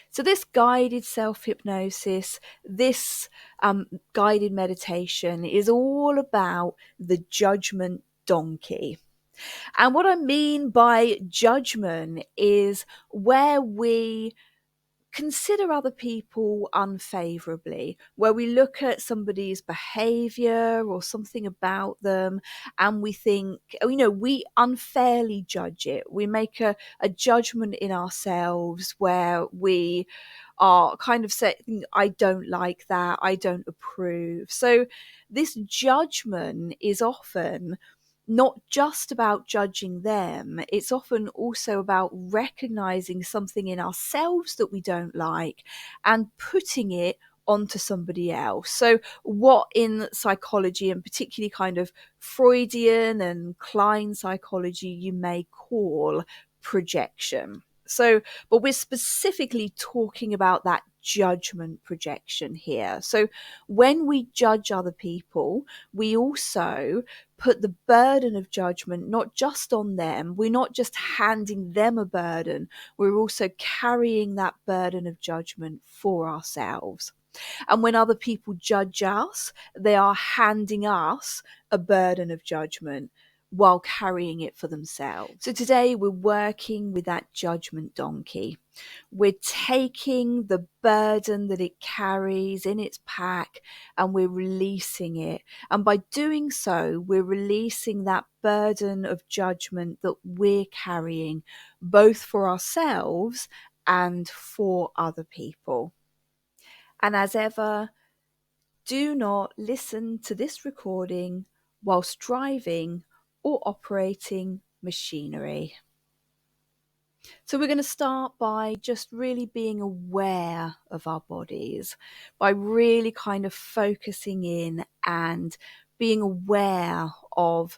So this guided self-hypnosis, this guided meditation is all about the judgment donkey. And what I mean by judgment is where we consider other people unfavorably, where we look at somebody's behavior or something about them and we think, we unfairly judge it. We make a judgment in ourselves where we are kind of saying, I don't like that, I don't approve. So this judgment is often not just about judging them, it's often also about recognizing something in ourselves that we don't like and putting it onto somebody else. So what in psychology, and particularly kind of Freudian and Klein psychology, you may call projection. So, but we're specifically talking about that judgment projection here. So when we judge other people, we also put the burden of judgment not just on them. We're not just handing them a burden. We're also carrying that burden of judgment for ourselves. And when other people judge us, they are handing us a burden of judgment while carrying it for themselves. So today we're working with that judgment donkey. We're taking the burden that it carries in its pack and we're releasing it. And by doing so, we're releasing that burden of judgment that we're carrying, both for ourselves and for other people. And as ever, do not listen to this recording whilst driving or operating machinery. So we're going to start by just really being aware of our bodies, by really kind of focusing in and being aware of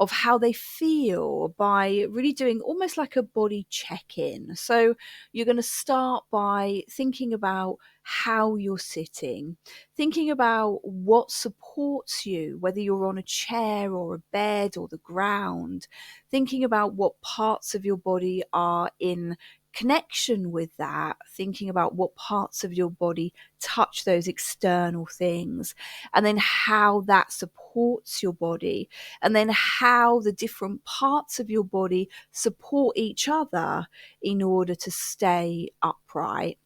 how they feel, by really doing almost like a body check-in. So you're going to start by thinking about how you're sitting, thinking about what supports you, whether you're on a chair or a bed or the ground, thinking about what parts of your body are in connection with that, thinking about what parts of your body touch those external things, and then how that supports your body, and then how the different parts of your body support each other in order to stay upright.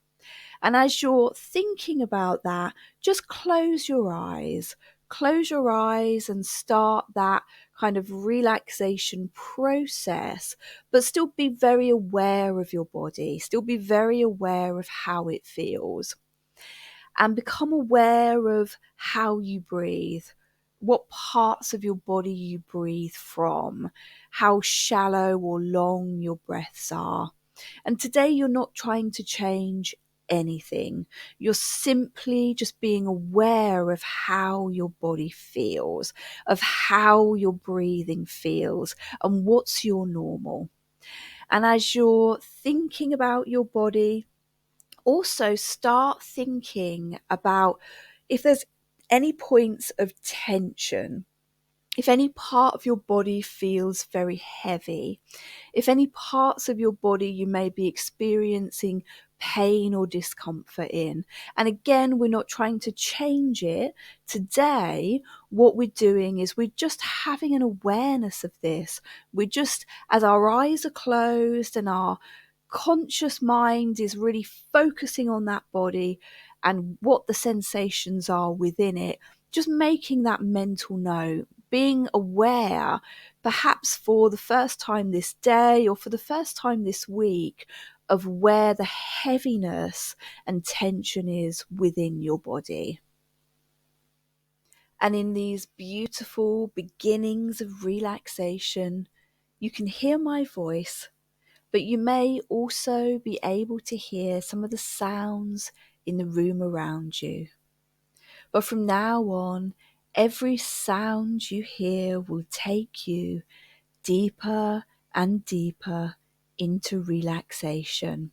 And as you're thinking about that, just close your eyes. Close your eyes and start that kind of relaxation process, but still be very aware of your body, still be very aware of how it feels. And become aware of how you breathe, what parts of your body you breathe from, how shallow or long your breaths are. And today you're not trying to change anything. You're simply just being aware of how your body feels, of how your breathing feels, and what's your normal. And as you're thinking about your body, also start thinking about if there's any points of tension, if any part of your body feels very heavy, if any parts of your body you may be experiencing pain or discomfort in. And again, we're not trying to change it. Today, what we're doing is we're just having an awareness of this. We're just, as our eyes are closed and our conscious mind is really focusing on that body and what the sensations are within it, just making that mental note, being aware, perhaps for the first time this day or for the first time this week, of where the heaviness and tension is within your body. And in these beautiful beginnings of relaxation, you can hear my voice, but you may also be able to hear some of the sounds in the room around you. But from now on, every sound you hear will take you deeper and deeper into relaxation.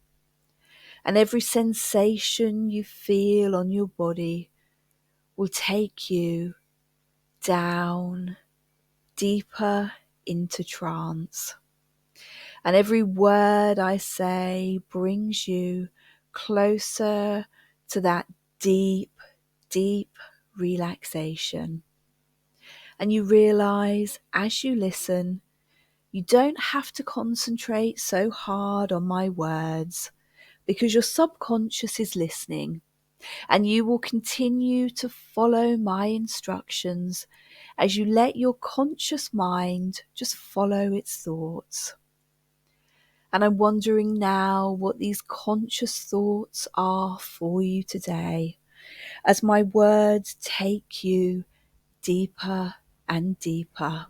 And every sensation you feel on your body will take you down, deeper into trance. And every word I say brings you closer to that deep, deep relaxation. And you realize as you listen, you don't have to concentrate so hard on my words because your subconscious is listening, and you will continue to follow my instructions as you let your conscious mind just follow its thoughts. And I'm wondering now what these conscious thoughts are for you today as my words take you deeper and deeper.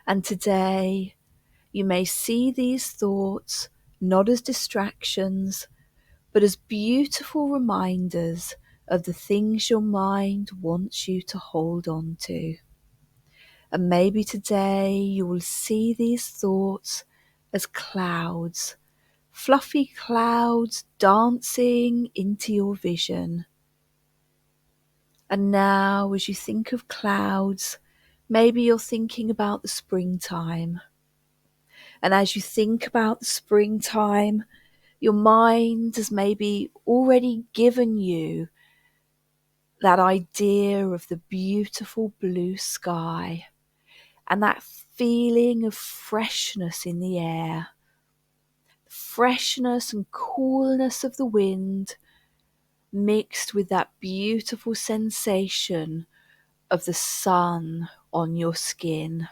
And today, you may see these thoughts not as distractions, but as beautiful reminders of the things your mind wants you to hold on to. And maybe today you will see these thoughts as clouds, fluffy clouds dancing into your vision. And now, as you think of clouds, maybe you're thinking about the springtime. And as you think about the springtime, your mind has maybe already given you that idea of the beautiful blue sky and that feeling of freshness in the air, freshness and coolness of the wind mixed with that beautiful sensation of the sun on your skin.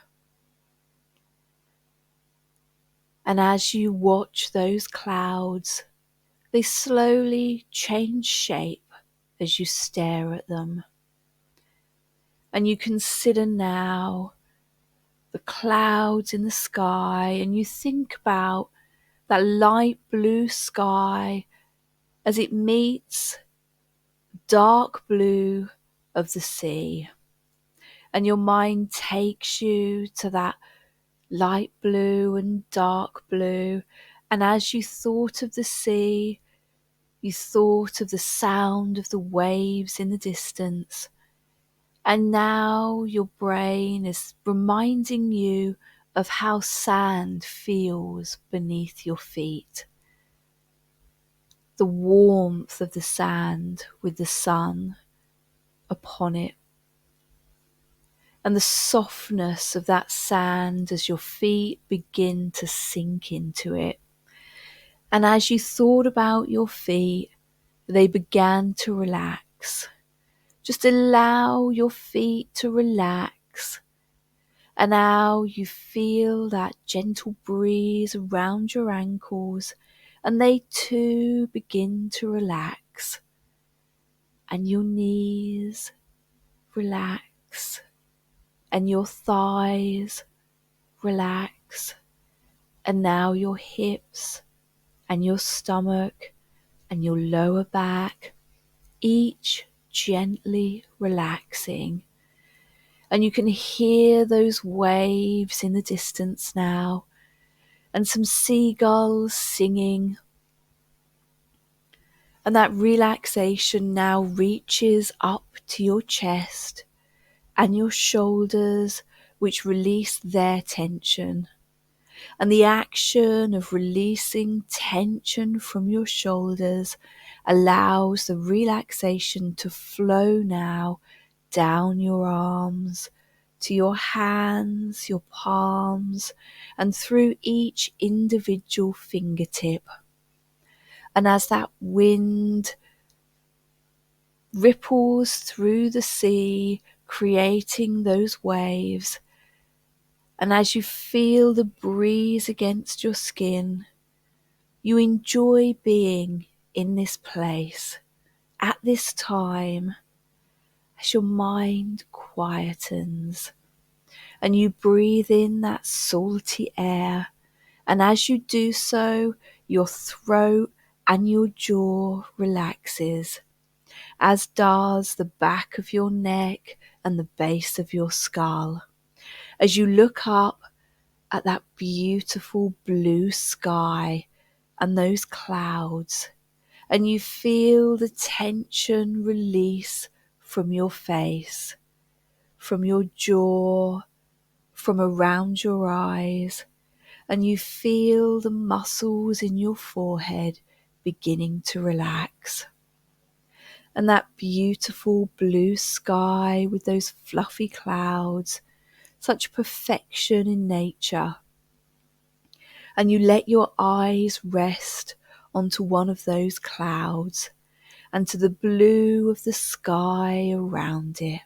And as you watch those clouds, they slowly change shape as you stare at them. And you consider now the clouds in the sky, and you think about that light blue sky as it meets dark blue of the sea. And your mind takes you to that light blue and dark blue. And as you thought of the sea, you thought of the sound of the waves in the distance. And now your brain is reminding you of how sand feels beneath your feet. The warmth of the sand with the sun upon it. And the softness of that sand as your feet begin to sink into it. And as you thought about your feet, they began to relax. Just allow your feet to relax. And now you feel that gentle breeze around your ankles, and they too begin to relax. And your knees relax, and your thighs relax, and now your hips and your stomach and your lower back, each gently relaxing. And you can hear those waves in the distance now, and some seagulls singing. And that relaxation now reaches up to your chest and your shoulders, which release their tension. And the action of releasing tension from your shoulders allows the relaxation to flow now down your arms, to your hands, your palms, and through each individual fingertip. And as that wind ripples through the sea, creating those waves, and as you feel the breeze against your skin, you enjoy being in this place at this time as your mind quietens and you breathe in that salty air. And as you do so, your throat and your jaw relaxes, as does the back of your neck and the base of your skull. As you look up at that beautiful blue sky and those clouds, and you feel the tension release from your face, from your jaw, from around your eyes, and you feel the muscles in your forehead beginning to relax. And that beautiful blue sky with those fluffy clouds, such perfection in nature. And you let your eyes rest onto one of those clouds and to the blue of the sky around it.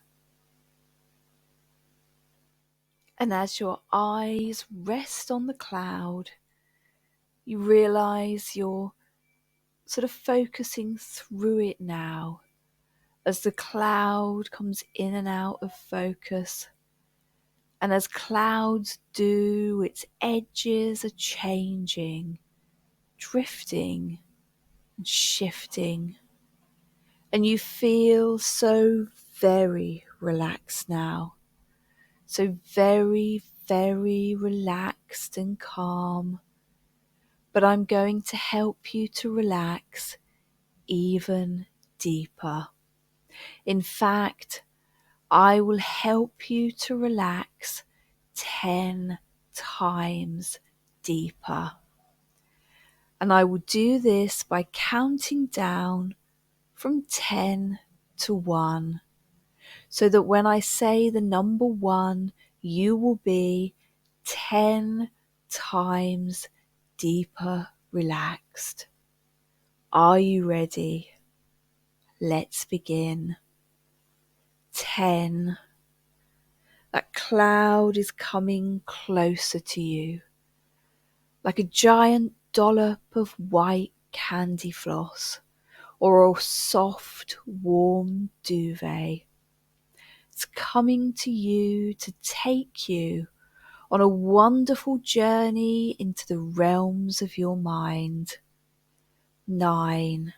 And as your eyes rest on the cloud, you realize you're sort of focusing through it now as the cloud comes in and out of focus. And as clouds do, its edges are changing, drifting and shifting. And you feel so very relaxed now. So very, very relaxed and calm. But I'm going to help you to relax even deeper. In fact, I will help you to relax 10 times deeper. And I will do this by counting down from 10 to 1, so that when I say the number 1, you will be 10 times deeper relaxed. Are you ready? Let's begin. 10. That cloud is coming closer to you, like a giant dollop of white candy floss or a soft, warm duvet. It's coming to you to take you on a wonderful journey into the realms of your mind. 9.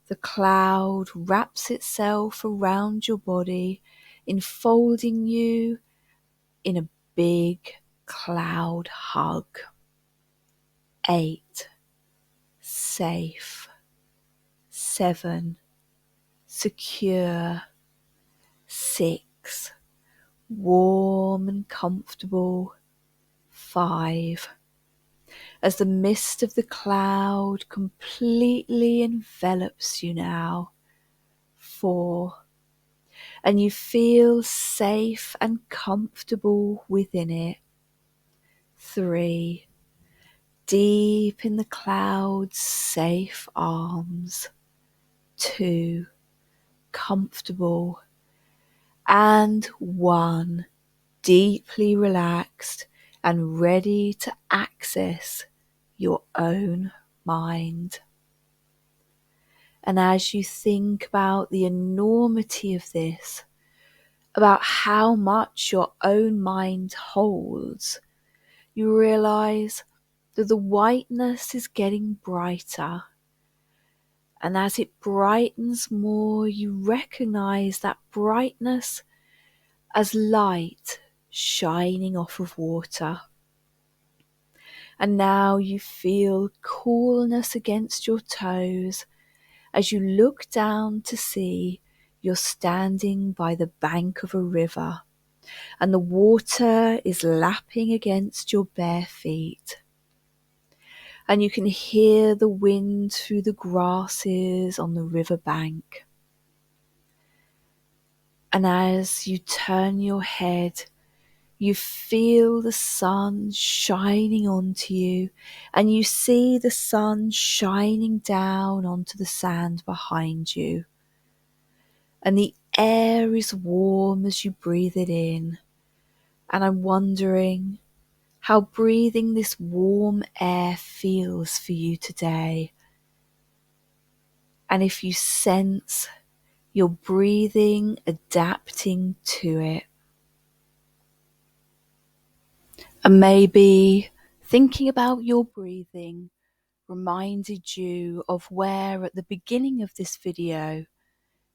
The cloud wraps itself around your body, enfolding you in a big cloud hug. 8. Safe. 7. Secure. 6. Warm and comfortable. 5. As the mist of the cloud completely envelops you now. 4. And you feel safe and comfortable within it. 3. Deep in the cloud's safe arms. 2. Comfortable. And 1. Deeply relaxed and ready to access your own mind. And as you think about the enormity of this, about how much your own mind holds, you realize that the whiteness is getting brighter. And as it brightens more, you recognize that brightness as light shining off of water. And now you feel coolness against your toes as you look down to see you're standing by the bank of a river and the water is lapping against your bare feet. And you can hear the wind through the grasses on the river bank. And as you turn your head, you feel the sun shining onto you, and you see the sun shining down onto the sand behind you. And the air is warm as you breathe it in. And I'm wondering how breathing this warm air feels for you today. And if you sense your breathing adapting to it. And maybe thinking about your breathing reminded you of where at the beginning of this video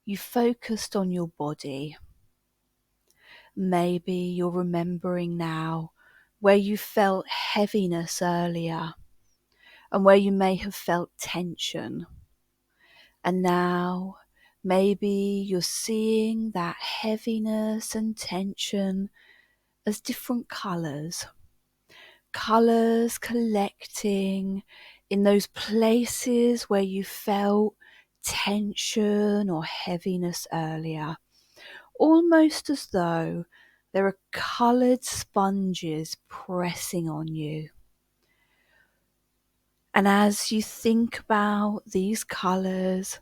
you focused on your body. Maybe you're remembering now where you felt heaviness earlier and where you may have felt tension. And now maybe you're seeing that heaviness and tension as different colours collecting in those places where you felt tension or heaviness earlier, almost as though there are coloured sponges pressing on you. And as you think about these colours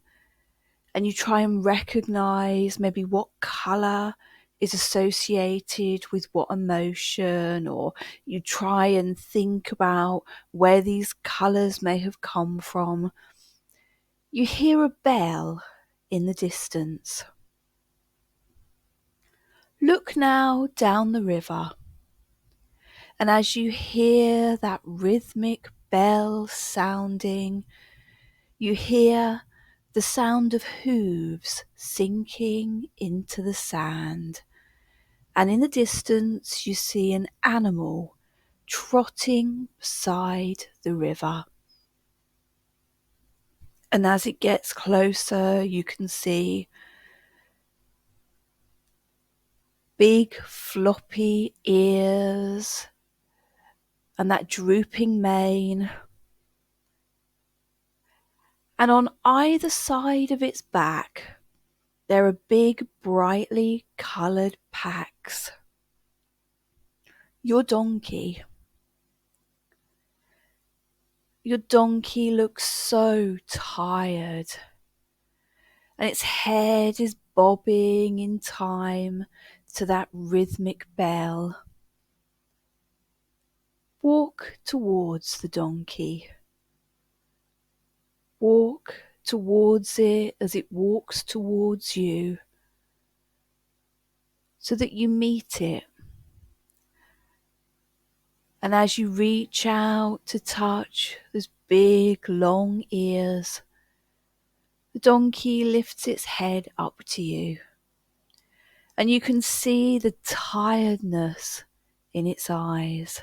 and you try and recognise maybe what colour is associated with what emotion, or you try and think about where these colours may have come from, you hear a bell in the distance. Look now down the river, and as you hear that rhythmic bell sounding, you hear the sound of hooves sinking into the sand, and in the distance you see an animal trotting beside the river. And as it gets closer, you can see big floppy ears and that drooping mane. And on either side of its back, there are big, brightly coloured packs. Your donkey. Your donkey looks so tired, and its head is bobbing in time to that rhythmic bell. Walk towards the donkey. Walk towards it as it walks towards you, so that you meet it. And as you reach out to touch those big long ears, the donkey lifts its head up to you, and you can see the tiredness in its eyes.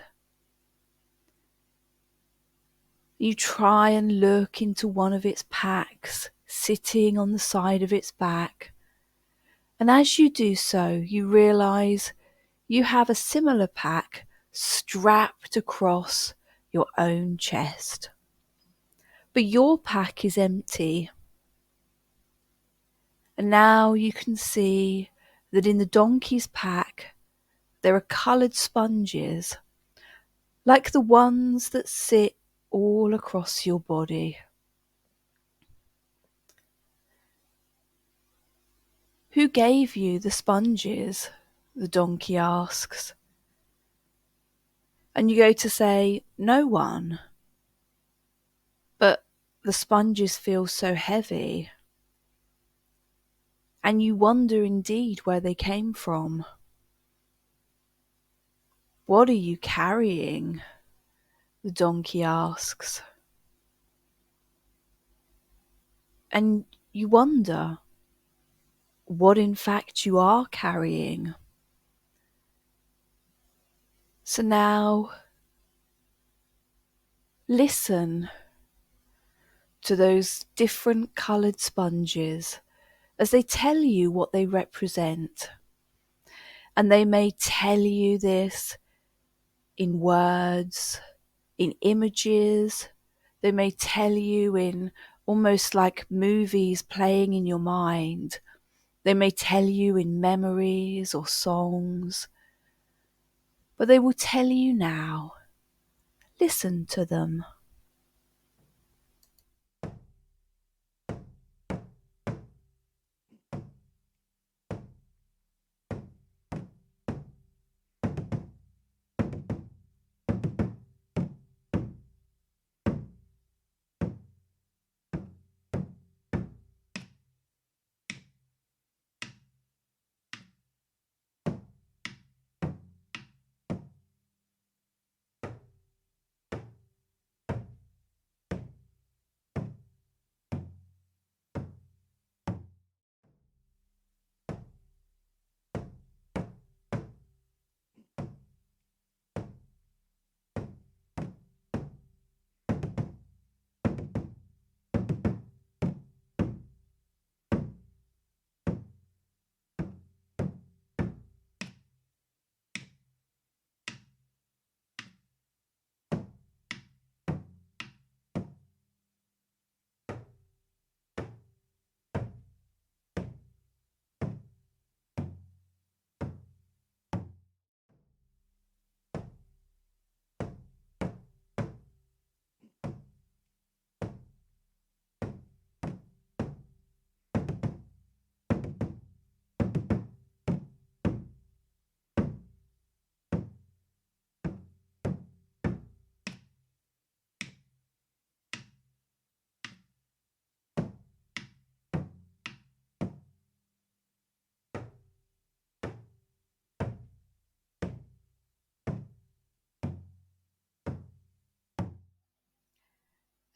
You try and look into one of its packs sitting on the side of its back, and as you do so, you realise you have a similar pack strapped across your own chest. But your pack is empty. And now you can see that in the donkey's pack there are coloured sponges, like the ones that sit all across your body. Who gave you the sponges? The donkey asks. And you go to say, no one. But the sponges feel so heavy. And you wonder indeed where they came from. What are you carrying? The donkey asks. And you wonder what in fact you are carrying. So now listen to those different coloured sponges as they tell you what they represent. And they may tell you this in words, in images. They may tell you in almost like movies playing in your mind. They may tell you in memories or songs. But they will tell you now. Listen to them.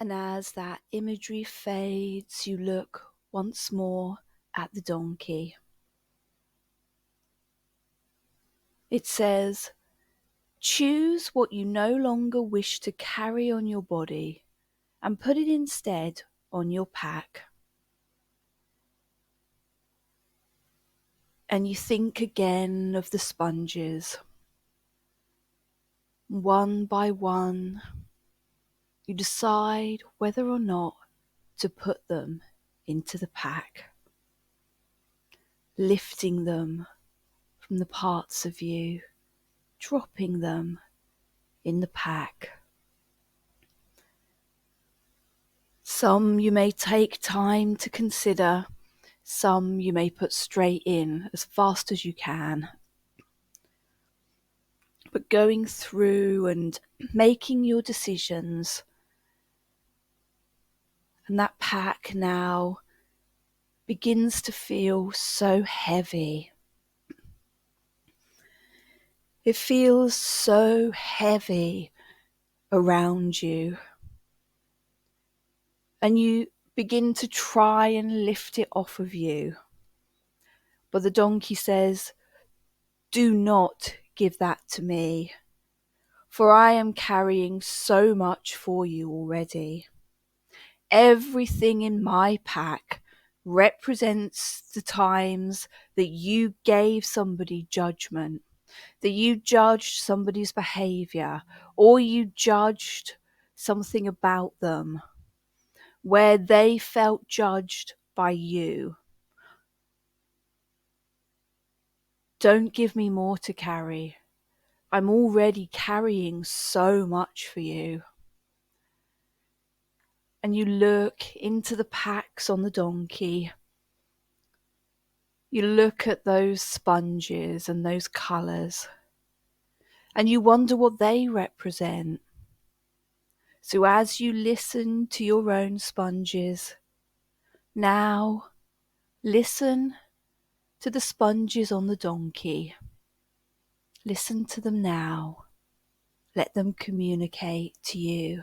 And as that imagery fades, you look once more at the donkey. It says, choose what you no longer wish to carry on your body and put it instead on your pack. And you think again of the sponges. One by one, you decide whether or not to put them into the pack, lifting them from the parts of you, dropping them in the pack. Some you may take time to consider, some you may put straight in as fast as you can. But going through and making your decisions, and that pack now begins to feel so heavy. It feels so heavy around you. And you begin to try and lift it off of you. But the donkey says, do not give that to me, for I am carrying so much for you already. Everything in my pack represents the times that you gave somebody judgment, that you judged somebody's behavior, or you judged something about them, where they felt judged by you. Don't give me more to carry. I'm already carrying so much for you. And you look into the packs on the donkey. You look at those sponges and those colours, and you wonder what they represent. So as you listen to your own sponges, now listen to the sponges on the donkey. Listen to them now. Let them communicate to you.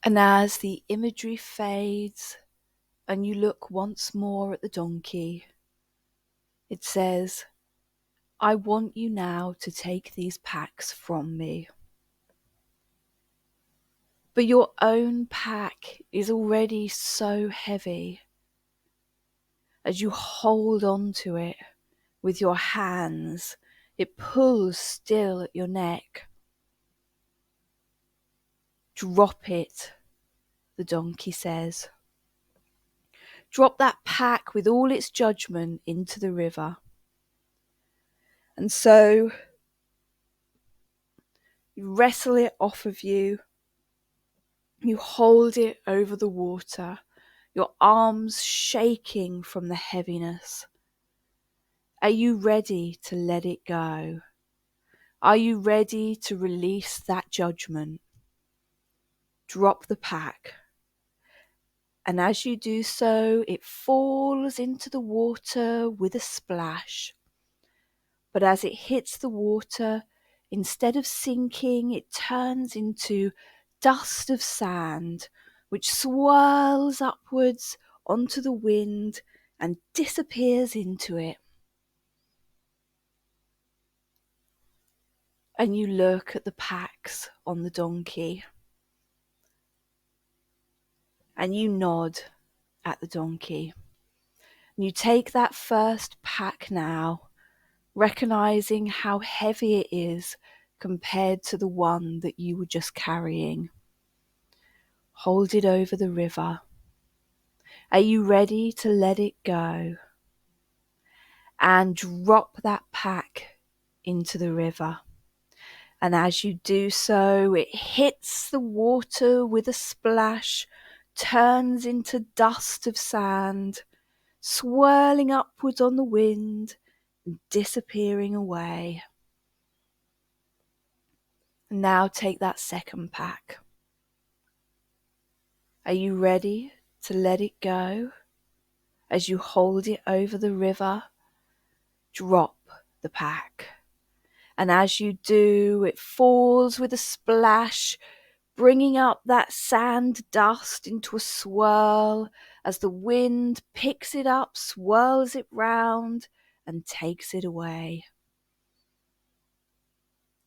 And as the imagery fades and you look once more at the donkey, it says, I want you now to take these packs from me. But your own pack is already so heavy. As you hold on to it with your hands, it pulls still at your neck. Drop it, the donkey says. Drop that pack with all its judgment into the river. And so you wrestle it off of you, You hold it over the water, your arms shaking from the heaviness. Are you ready to let it go? Are you ready to release that judgment? Drop the pack. And as you do so, it falls into the water with a splash. But as it hits the water, instead of sinking, it turns into dust of sand, which swirls upwards onto the wind and disappears into it. And you look at the packs on the donkey, and you nod at the donkey. And you take that first pack now, recognizing how heavy it is compared to the one that you were just carrying. Hold it over the river. Are you ready to let it go? And drop that pack into the river. And as you do so, it hits the water with a splash, turns into dust of sand, swirling upwards on the wind and disappearing away. And now take that second pack. Are you ready to let it go? As you hold it over the river, drop the pack. And as you do, it falls with a splash, bringing up that sand dust into a swirl as the wind picks it up, swirls it round, and takes it away.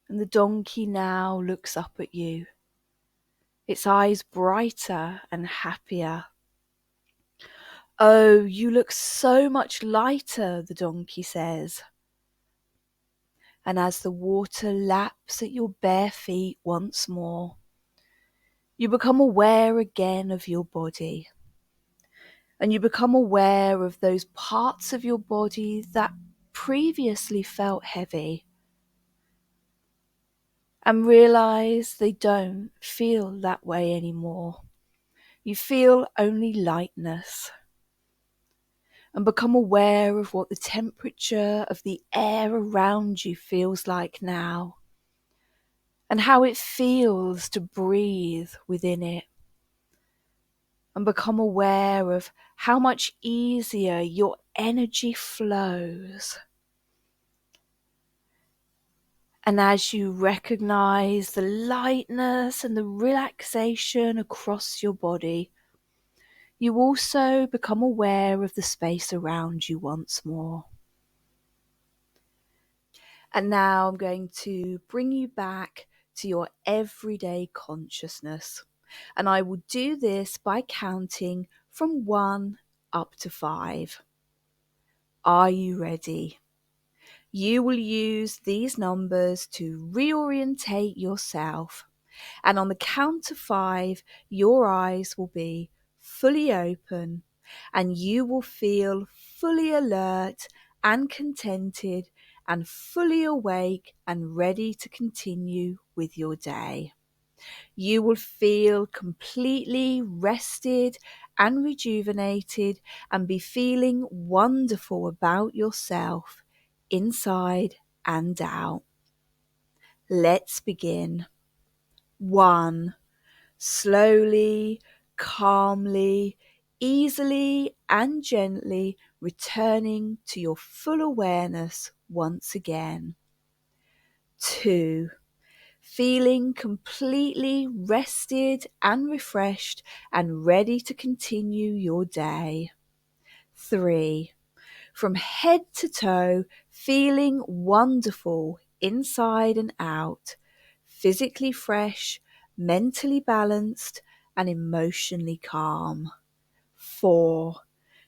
And the donkey now looks up at you, its eyes brighter and happier. "Oh, you look so much lighter," the donkey says. And as the water laps at your bare feet once more, you become aware again of your body. And you become aware of those parts of your body that previously felt heavy. And realize they don't feel that way anymore. You feel only lightness. And become aware of what the temperature of the air around you feels like now, and how it feels to breathe within it. And become aware of how much easier your energy flows. And as you recognize the lightness and the relaxation across your body, you also become aware of the space around you once more. And now I'm going to bring you back to your everyday consciousness. And I will do this by counting from 1 up to 5. Are you ready? You will use these numbers to reorientate yourself. And on the count of 5, your eyes will be fully open and you will feel fully alert and contented and fully awake and ready to continue with your day. You will feel completely rested and rejuvenated and be feeling wonderful about yourself, inside and out. Let's begin. 1. Slowly, calmly, easily and gently returning to your full awareness once again. 2. Feeling completely rested and refreshed and ready to continue your day. 3. From head to toe, feeling wonderful inside and out, physically fresh, mentally balanced, and emotionally calm. 4.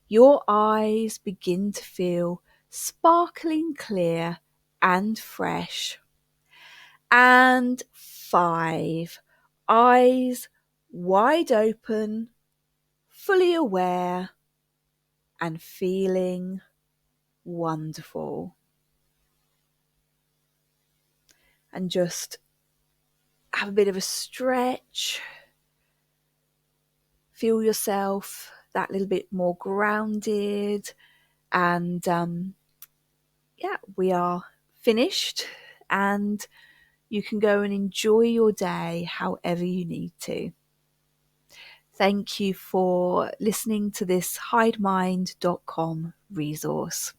Your eyes begin to feel sparkling clear and fresh. And 5. Eyes wide open, fully aware, and feeling wonderful. And just have a bit of a stretch feel yourself that little bit more grounded. And yeah, we are finished, and you can go and enjoy your day however you need to. Thank you for listening to this hidemind.com resource.